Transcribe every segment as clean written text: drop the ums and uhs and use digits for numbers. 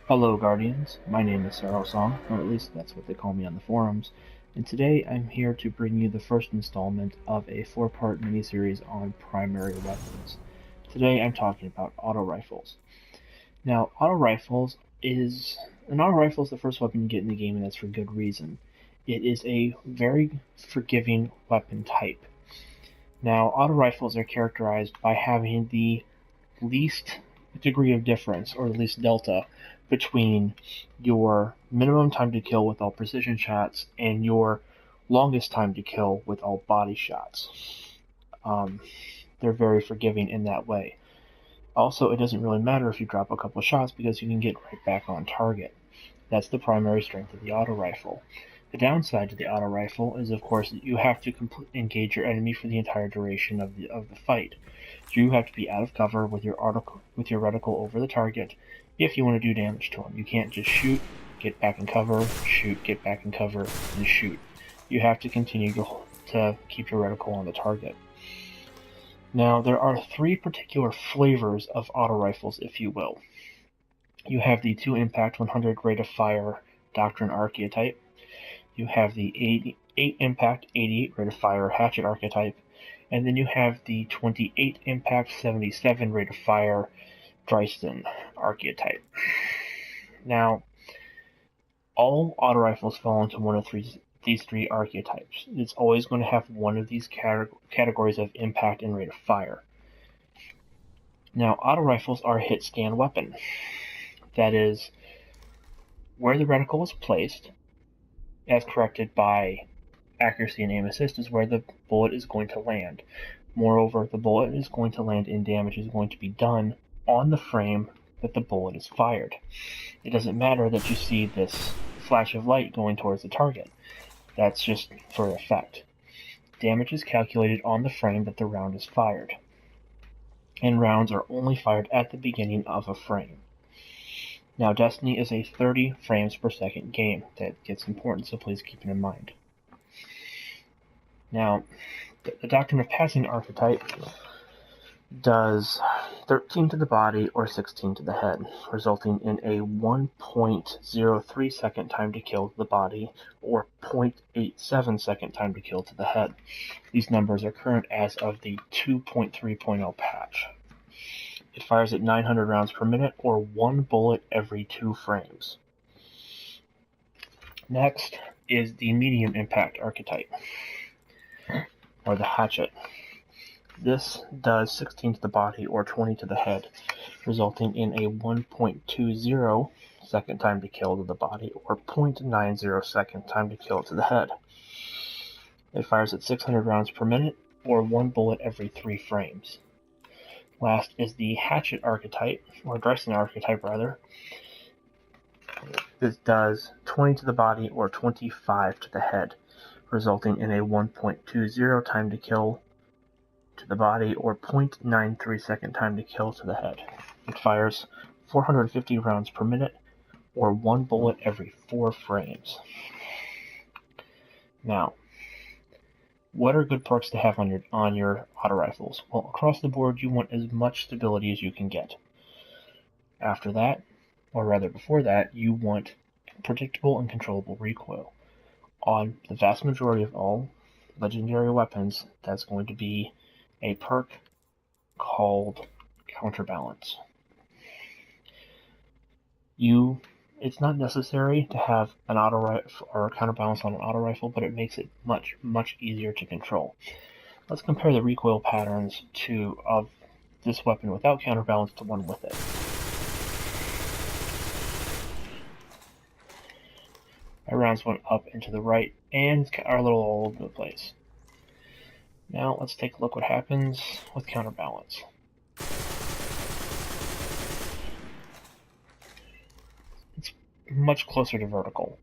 Hello, Guardians. My name is Sarah Song, or at least that's what they call me on the forums, and today I'm here to bring you the first installment of a four-part miniseries on primary weapons. Today I'm talking about auto rifles. Now, an auto rifle is the first weapon you get in the game, and that's for good reason. It is a very forgiving weapon type. Now, auto rifles are characterized by having the least degree of difference, or at least delta, between your minimum time to kill with all precision shots and your longest time to kill with all body shots. Um, they're very forgiving in that way. Also, it doesn't really matter if you drop a couple shots because you can get right back on target. That's the primary strength of the auto rifle. The downside to the auto rifle is, of course, that you have to engage your enemy for the entire duration of the fight. You have to be out of cover with your reticle over the target if you want to do damage to them. You can't just shoot, get back in cover, shoot, get back in cover, and shoot. You have to continue to keep your reticle on the target. Now, there are three particular flavors of auto rifles, if you will. You have the 2 impact 100 rate of fire Doctrine archetype. You have the 8 impact 88 rate of fire hatchet archetype. And then you have the 28 impact 77 rate of fire Dresden archetype. Now, all auto rifles fall into one of these three archetypes. It's always going to have one of these categories of impact and rate of fire. Now, auto rifles are a hit scan weapon. That is, where the reticle is placed, as corrected by accuracy and aim assist, is where the bullet is going to land. Moreover, the bullet is going to land and damage is going to be done on the frame that the bullet is fired. It doesn't matter that you see this flash of light going towards the target. That's just for effect. Damage is calculated on the frame that the round is fired. And rounds are only fired at the beginning of a frame. Now, Destiny is a 30 frames per second game. That gets important, so please keep it in mind. Now, the Doctrine of Passing archetype does 13 to the body or 16 to the head, resulting in a 1.03 second time to kill to the body or 0.87 second time to kill to the head. These numbers are current as of the 2.3.0 patch. It fires at 900 rounds per minute or 1 bullet every 2 frames. Next is the medium impact archetype, or the hatchet. This does 16 to the body or 20 to the head, resulting in a 1.20 second time to kill to the body or 0.90 second time to kill to the head. It fires at 600 rounds per minute or 1 bullet every 3 frames. Last is the hatchet archetype, or Dresden archetype rather. This does 20 to the body or 25 to the head, resulting in a 1.20 time to kill to the body or 0.93 second time to kill to the head. It fires 450 rounds per minute or 1 bullet every 4 frames. Now, what are good perks to have on your auto rifles? Well, across the board, you want as much stability as you can get. After that, or rather before that, you want predictable and controllable recoil. On the vast majority of all legendary weapons, that's going to be a perk called Counterbalance. It's not necessary to have an auto rifle or a counterbalance on an auto rifle, but it makes it much, much easier to control. Let's compare the recoil patterns of this weapon without counterbalance to one with it. My rounds went up and to the right and are a little all over the place. Now let's take a look what happens with counterbalance. It's much closer to vertical.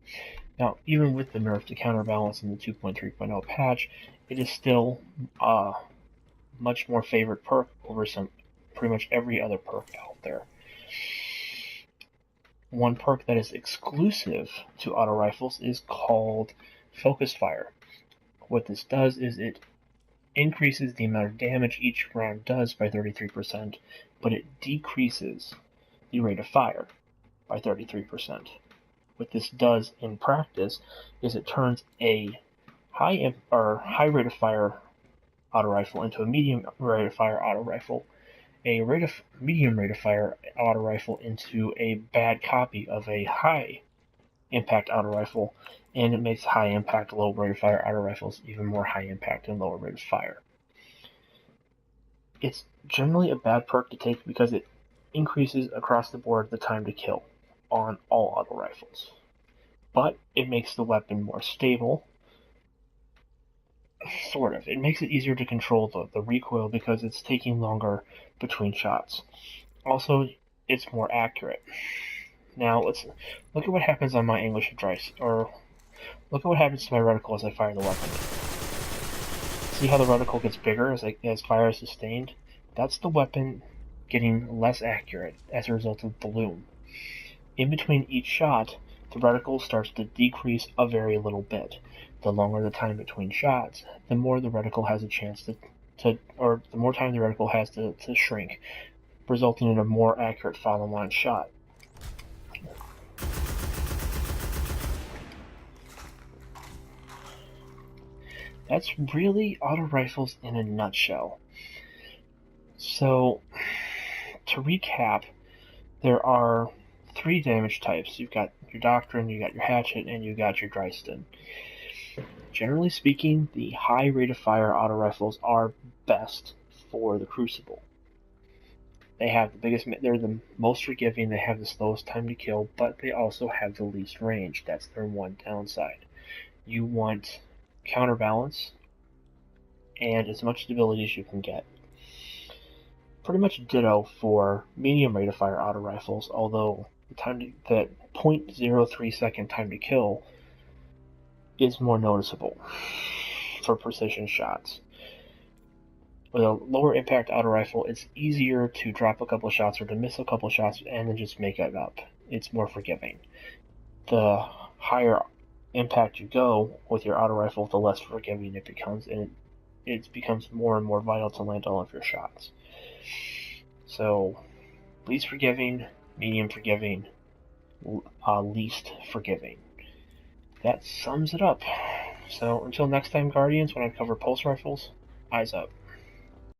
Now, even with the nerf to counterbalance in the 2.3.0 patch, it is still a much more favored perk over pretty much every other perk out there. One perk that is exclusive to auto rifles is called Focused Fire. What this does is it increases the amount of damage each round does by 33%, but it decreases the rate of fire by 33%. What this does in practice is it turns a high rate of fire auto rifle into a medium rate of fire auto rifle, a medium rate of fire auto rifle into a bad copy of a high impact auto rifle, and it makes high impact low rate of fire auto rifles even more high impact and lower rate of fire. It's generally a bad perk to take because it increases across the board the time to kill on all auto rifles, but it makes the weapon more stable. Sort of. It makes it easier to control the recoil because it's taking longer between shots. Also, it's more accurate. Now, let's look at what happens on my English address, or look at what happens to my reticle as I fire the weapon. See how the reticle gets bigger as fire is sustained? That's the weapon getting less accurate as a result of the bloom. In between each shot, the reticle starts to decrease a very little bit. The longer the time between shots, the more the reticle has a chance the more time the reticle has to shrink, resulting in a more accurate follow-on shot. That's really auto rifles in a nutshell. So, to recap, there are 3 damage types. You've got your Doctrine, you got your Hatchet, and you got your Dryston. Generally speaking, the high rate of fire auto rifles are best for the Crucible. They're the most forgiving, they have the slowest time to kill, but they also have the least range. That's their one downside. You want counterbalance and as much stability as you can get. Pretty much ditto for medium rate of fire auto rifles, although that 0.03 second time to kill is more noticeable for precision shots. With a lower impact auto rifle, it's easier to drop a couple of shots or to miss a couple of shots and then just make it up. It's more forgiving. The higher impact you go with your auto rifle, the less forgiving it becomes, and it becomes more and more vital to land all of your shots. So, least forgiving, medium forgiving, least forgiving. That sums it up. So, until next time, Guardians, when I cover pulse rifles, eyes up.